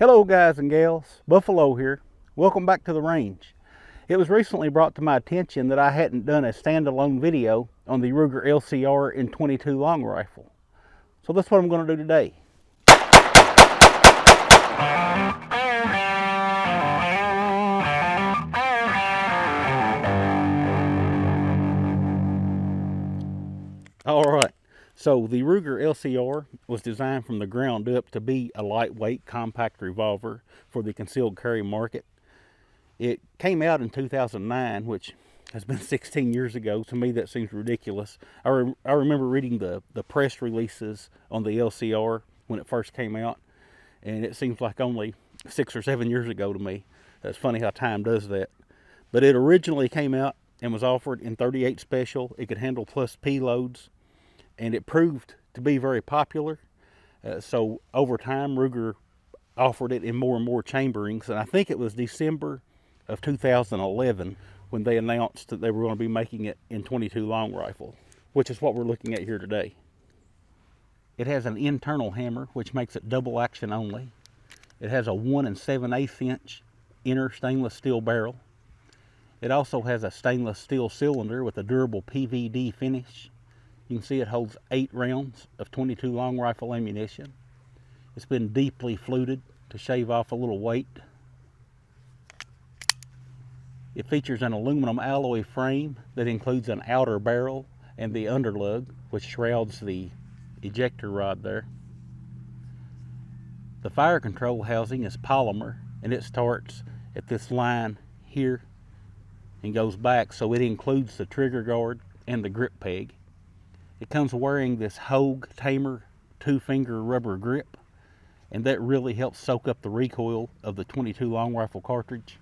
Hello guys and gals, Buffalo here. Welcome back to the range. It was recently brought to my attention that I hadn't done a standalone video on the Ruger LCR in 22 long rifle. So that's what I'm going to do today. Alright, so the Ruger LCR was designed from the ground up to be a lightweight compact revolver for the concealed carry market. It came out in 2009, which has been 16 years ago. To me, that seems ridiculous. I remember reading the press releases on the LCR when it first came out, and it seems like only 6 or 7 years ago to me. That's funny how time does that. But it originally came out and was offered in 38 special. It could handle plus P loads, and it proved to be very popular. So over time, Ruger offered it in more and more chamberings, and I think it was December of 2011 when they announced that they were going to be making it in 22 long rifle, which is what we're looking at here today. It has an internal hammer, which makes it double action only. It has a 1 7/8 inch inner stainless steel barrel. It also has a stainless steel cylinder with a durable PVD finish. You can see it holds 8 rounds of 22 long rifle ammunition. It's been deeply fluted to shave off a little weight. It features an aluminum alloy frame that includes an outer barrel and the underlug, which shrouds the ejector rod there. The fire control housing is polymer, and it starts at this line here and goes back, so it includes the trigger guard and the grip peg. It comes wearing this Hogue Tamer 2-finger rubber grip, and that really helps soak up the recoil of the 22 long rifle cartridge.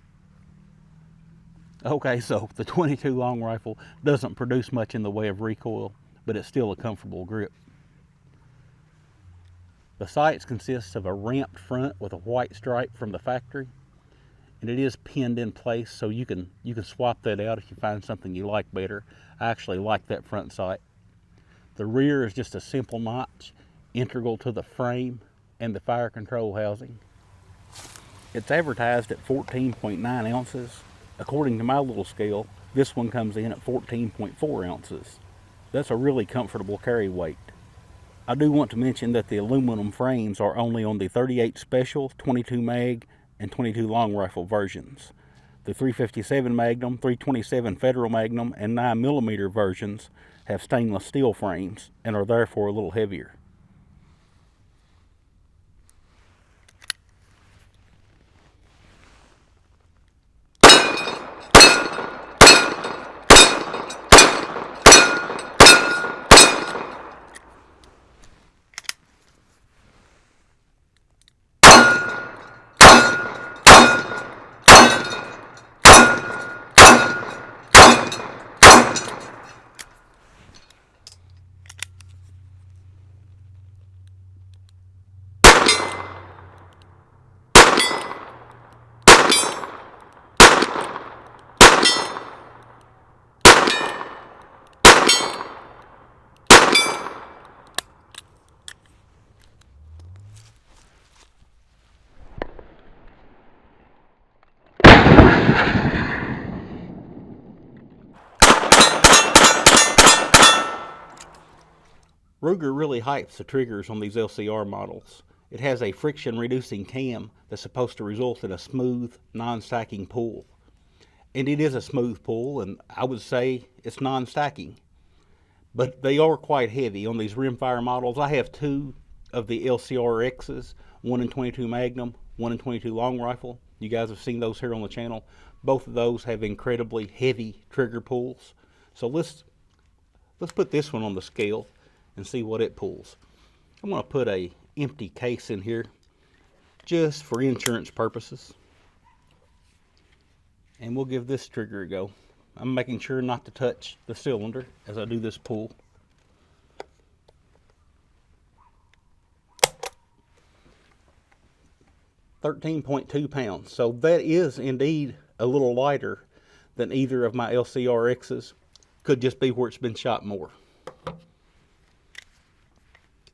Okay, so the 22 long rifle doesn't produce much in the way of recoil, but it's still a comfortable grip. The sights consists of a ramped front with a white stripe from the factory, and it is pinned in place, so you can swap that out if you find something you like better. I actually like that front sight. The rear is just a simple notch integral to the frame and the fire control housing. It's advertised at 14.9 ounces. According to my little scale, this one comes in at 14.4 ounces. That's a really comfortable carry weight. I do want to mention that the aluminum frames are only on the 38 special, 22 mag, and 22 long rifle versions. The 357 Magnum, 327 Federal Magnum, and 9mm versions have stainless steel frames and are therefore a little heavier. Ruger really hypes the triggers on these LCR models. It has a friction reducing cam that's supposed to result in a smooth, non-stacking pull. And it is a smooth pull, and I would say it's non-stacking. But they are quite heavy on these rimfire models. I have 2 of the LCR X's, 1 in 22 Magnum, 1 in 22 long rifle. You guys have seen those here on the channel. Both of those have incredibly heavy trigger pulls. So let's put this one on the scale and see what it pulls. I'm going to put a empty case in here just for insurance purposes, and we'll give this trigger a go. I'm making sure not to touch the cylinder as I do this pull. $13.2 pounds, so that is indeed a little lighter than either of my LCR X's. Could just be where it's been shot more.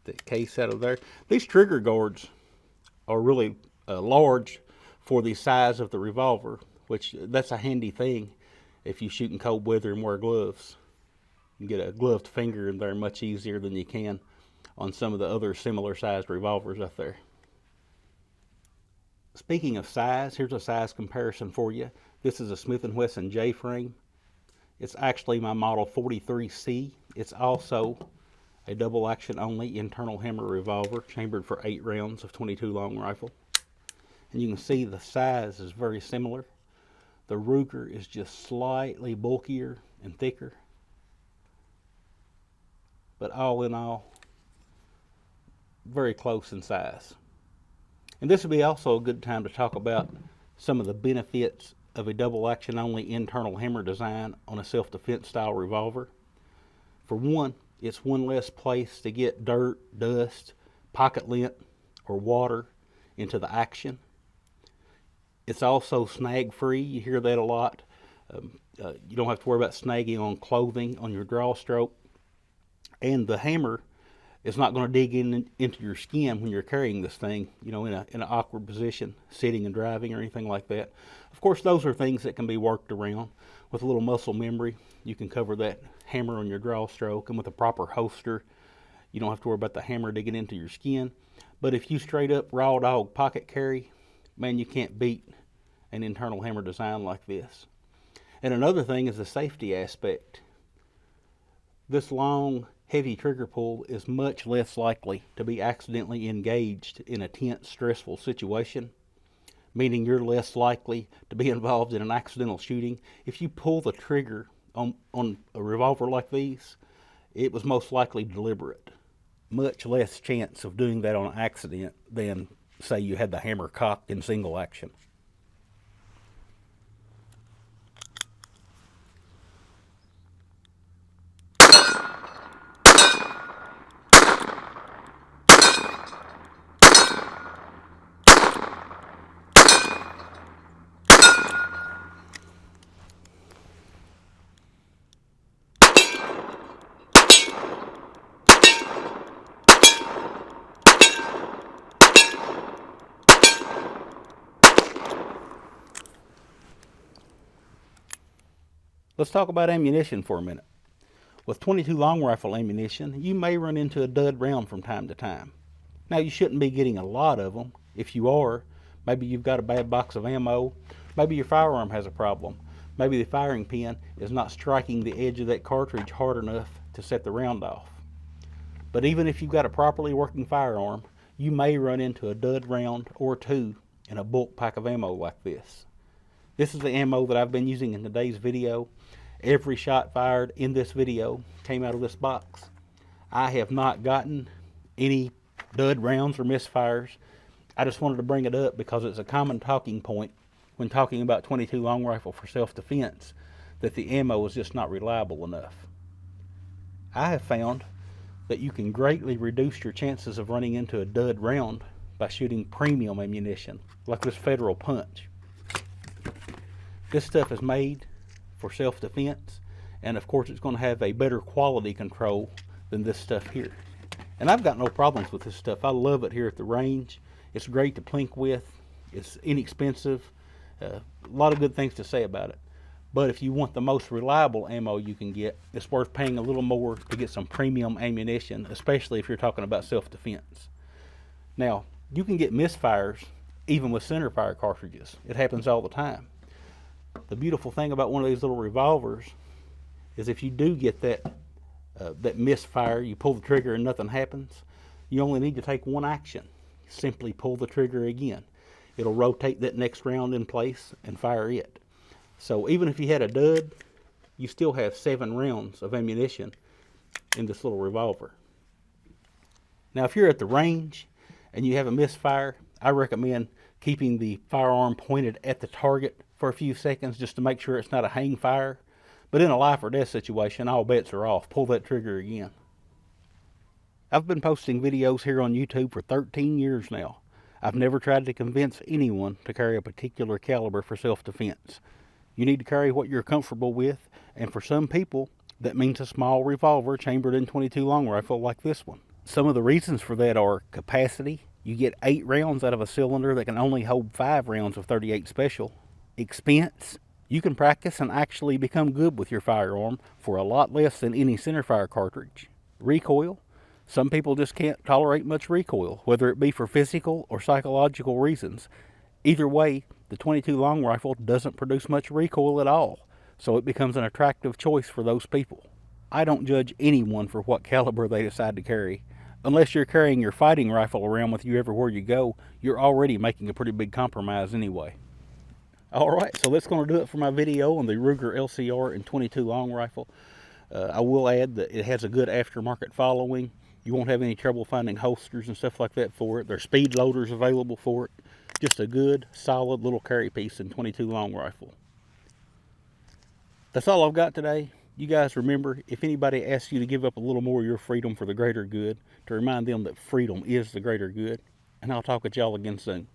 The case out of there. These trigger guards are really large for the size of the revolver, which that's a handy thing if you shoot in cold weather and wear gloves. You can get a gloved finger in there much easier than you can on some of the other similar sized revolvers out there. Speaking of size, here's a size comparison for you. This is a Smith & Wesson J-frame. It's actually my model 43C. It's also a double action only internal hammer revolver, chambered for 8 rounds of 22 long rifle. And you can see the size is very similar. The Ruger is just slightly bulkier and thicker. But all in all, very close in size. And this would be also a good time to talk about some of the benefits of a double action only internal hammer design on a self-defense style revolver. For one, it's one less place to get dirt, dust, pocket lint, or water into the action. It's also snag free. You hear that a lot. You don't have to worry about snagging on clothing, on your draw stroke. And the hammer is not going to dig into your skin when you're carrying this thing, in an awkward position, sitting and driving or anything like that. Of course, those are things that can be worked around. With a little muscle memory, you can cover that hammer on your draw stroke, and with a proper holster, you don't have to worry about the hammer digging into your skin. But if you straight up raw dog pocket carry, man, you can't beat an internal hammer design like this. And another thing is the safety aspect. This long, heavy trigger pull is much less likely to be accidentally engaged in a tense, stressful situation, meaning you're less likely to be involved in an accidental shooting. If you pull the trigger on a revolver like these, it was most likely deliberate. Much less chance of doing that on accident than, say, you had the hammer cocked in single action. Let's talk about ammunition for a minute. With 22 long rifle ammunition, you may run into a dud round from time to time. Now, you shouldn't be getting a lot of them. If you are, maybe you've got a bad box of ammo, maybe your firearm has a problem, maybe the firing pin is not striking the edge of that cartridge hard enough to set the round off. But even if you've got a properly working firearm, you may run into a dud round or two in a bulk pack of ammo like this. This is the ammo that I've been using in today's video. Every shot fired in this video came out of this box. I have not gotten any dud rounds or misfires. I just wanted to bring it up because it's a common talking point when talking about 22 long rifle for self-defense, that the ammo is just not reliable enough. I have found that you can greatly reduce your chances of running into a dud round by shooting premium ammunition, like this Federal Punch. This stuff is made for self-defense, and of course it's going to have a better quality control than this stuff here. And I've got no problems with this stuff. I love it here at the range. It's great to plink with. It's inexpensive. A lot of good things to say about it. But if you want the most reliable ammo you can get, it's worth paying a little more to get some premium ammunition, especially if you're talking about self-defense. Now, you can get misfires even with centerfire cartridges. It happens all the time. The beautiful thing about one of these little revolvers is if you do get that misfire, you pull the trigger and nothing happens, you only need to take one action. Simply pull the trigger again. It'll rotate that next round in place and fire it. So even if you had a dud, you still have 7 rounds of ammunition in this little revolver. Now, if you're at the range and you have a misfire, I recommend keeping the firearm pointed at the target for a few seconds just to make sure it's not a hang fire. But in a life or death situation, all bets are off. Pull that trigger again. I've been posting videos here on YouTube for 13 years now. I've never tried to convince anyone to carry a particular caliber for self-defense. You need to carry what you're comfortable with, and for some people, that means a small revolver chambered in 22 long rifle like this one. Some of the reasons for that are capacity, You get 8 rounds out of a cylinder that can only hold 5 rounds of 38 Special. Expense. You can practice and actually become good with your firearm for a lot less than any centerfire cartridge. Recoil. Some people just can't tolerate much recoil, whether it be for physical or psychological reasons. Either way, the .22 long rifle doesn't produce much recoil at all, so it becomes an attractive choice for those people. I don't judge anyone for what caliber they decide to carry. Unless you're carrying your fighting rifle around with you everywhere you go, you're already making a pretty big compromise anyway. Alright, so that's going to do it for my video on the Ruger LCR and .22 long rifle. I will add that it has a good aftermarket following. You won't have any trouble finding holsters and stuff like that for it. There's speed loaders available for it. Just a good, solid little carry piece in .22 long rifle. That's all I've got today. You guys remember, if anybody asks you to give up a little more of your freedom for the greater good, to remind them that freedom is the greater good. And I'll talk with y'all again soon.